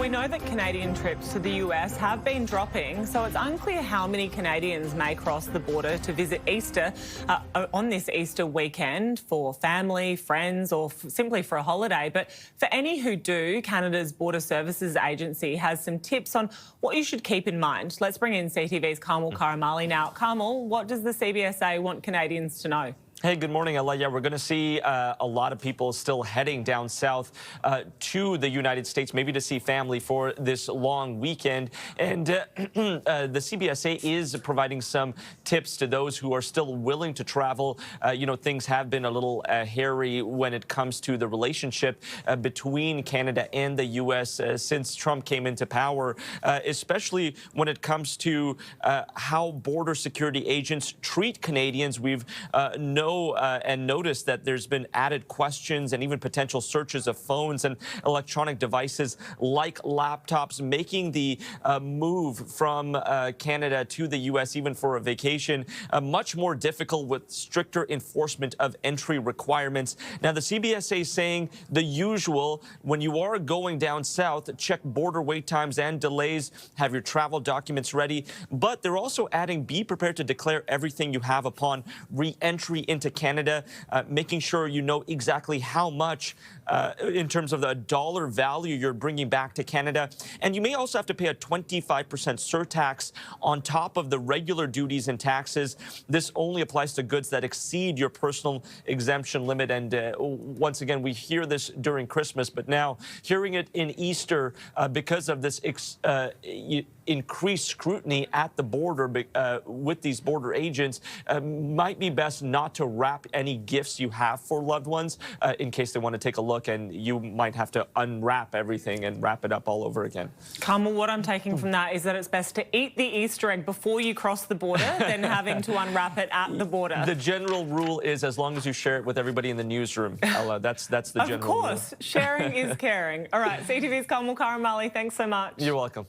we know that Canadian trips to the US have been dropping, so it's unclear how many Canadians may cross the border to visit Easter on this Easter weekend for family, friends, or simply for a holiday. But for any who do, Canada's Border Services Agency has some tips on what you should keep in mind. Let's bring in CTV's Kamil Karamali now. Kamil, what does the CBSA want Canadians to know? Hey, good morning, Ella. Yeah, we're going to see a lot of people still heading down south to the United States, maybe to see family for this long weekend. And the CBSA is providing some tips to those who are still willing to travel. You know, things have been a little hairy when it comes to the relationship between Canada and the U.S. Since Trump came into power, especially when it comes to how border security agents treat Canadians. We've and noticed that there's been added questions and even potential searches of phones and electronic devices like laptops, making the move from Canada to the U.S., even for a vacation, much more difficult with stricter enforcement of entry requirements. Now, the CBSA is saying the usual: when you are going down south, check border wait times and delays, have your travel documents ready. But they're also adding, be prepared to declare everything you have upon re-entry into Canada, making sure you know exactly how much in terms of the dollar value you're bringing back to Canada. And you may also have to pay a 25% surtax on top of the regular duties and taxes. This only applies to goods that exceed your personal exemption limit. And once again, we hear this during Christmas, but now hearing it in Easter because of this increased scrutiny at the border with these border agents, might be best not to wrap any gifts you have for loved ones in case they want to take a look, and you might have to unwrap everything and wrap it up all over again. Kamil, what I'm taking from that is that it's best to eat the Easter egg before you cross the border than having to unwrap it at the border. The general rule is, as long as you share it with everybody in the newsroom, Ella, that's the general rule. Of course, sharing is caring. All right, CTV's Kamil Karamali, thanks so much. You're welcome.